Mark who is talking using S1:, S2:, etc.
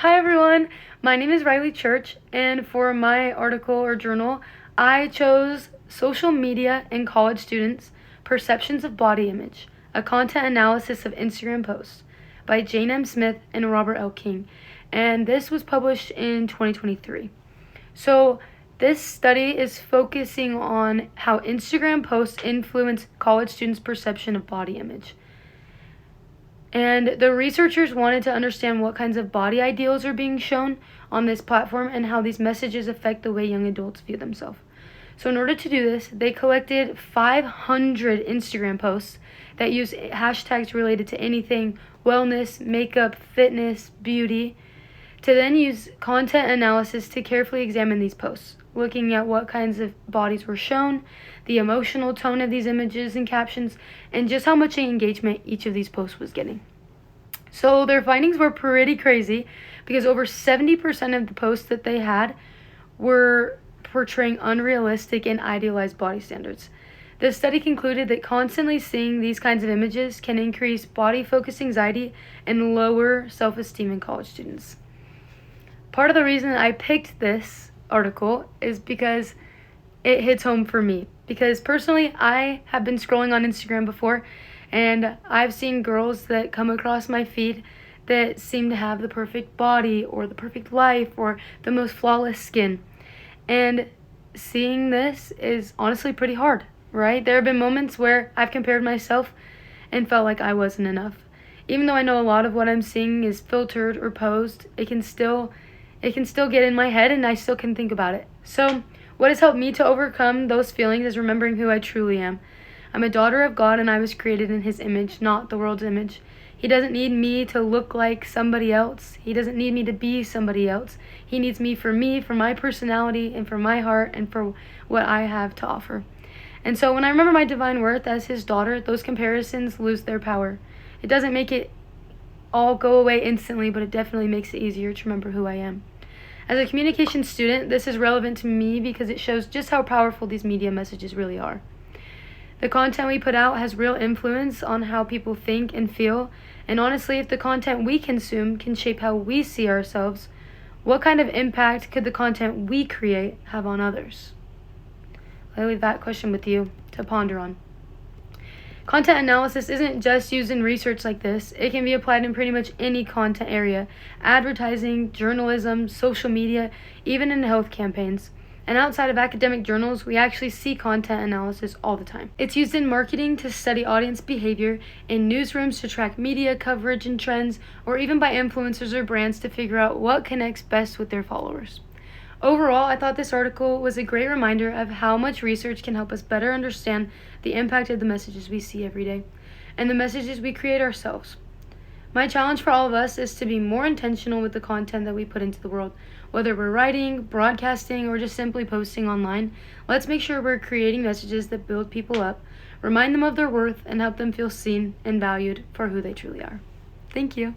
S1: Hi everyone, my name is Riley Church, and for my article or journal, I chose Social Media and College Students, Perceptions of Body Image, a content analysis of Instagram posts by Jane M. Smith and Robert L. King, and this was published in 2023. So this study is focusing on how Instagram posts influence college students' perception of body image. And the researchers wanted to understand what kinds of body ideals are being shown on this platform and how these messages affect the way young adults view themselves. So in order to do this, they collected 500 Instagram posts that use hashtags related to anything wellness, makeup, fitness, beauty, to then use content analysis to carefully examine these posts, looking at what kinds of bodies were shown, the emotional tone of these images and captions, and just how much engagement each of these posts was getting. So their findings were pretty crazy because over 70% of the posts that they had were portraying unrealistic and idealized body standards. The study concluded that constantly seeing these kinds of images can increase body-focused anxiety and lower self-esteem in college students. Part of the reason I picked this article is because it hits home for me. Because personally, I have been scrolling on Instagram before, and I've seen girls that come across my feed that seem to have the perfect body or the perfect life or the most flawless skin. And seeing this is honestly pretty hard, right? There have been moments where I've compared myself and felt like I wasn't enough. Even though I know a lot of what I'm seeing is filtered or posed, it can still get in my head and I still can think about it. So what has helped me to overcome those feelings is remembering who I truly am. I'm a daughter of God and I was created in His image, not the world's image. He doesn't need me to look like somebody else. He doesn't need me to be somebody else. He needs me, for my personality, and for my heart, and for what I have to offer. And so when I remember my divine worth as His daughter, those comparisons lose their power. It doesn't make it all go away instantly, but it definitely makes it easier to remember who I am. As a communication student, this is relevant to me because it shows just how powerful these media messages really are. The content we put out has real influence on how people think and feel, and honestly, if the content we consume can shape how we see ourselves, what kind of impact could the content we create have on others? I leave that question with you to ponder on. Content analysis isn't just used in research like this. It can be applied in pretty much any content area: advertising, journalism, social media, even in health campaigns. And outside of academic journals, we actually see content analysis all the time. It's used in marketing to study audience behavior, in newsrooms to track media coverage and trends, or even by influencers or brands to figure out what connects best with their followers. Overall, I thought this article was a great reminder of how much research can help us better understand the impact of the messages we see every day and the messages we create ourselves. My challenge for all of us is to be more intentional with the content that we put into the world. Whether we're writing, broadcasting, or just simply posting online, let's make sure we're creating messages that build people up, remind them of their worth, and help them feel seen and valued for who they truly are. Thank you.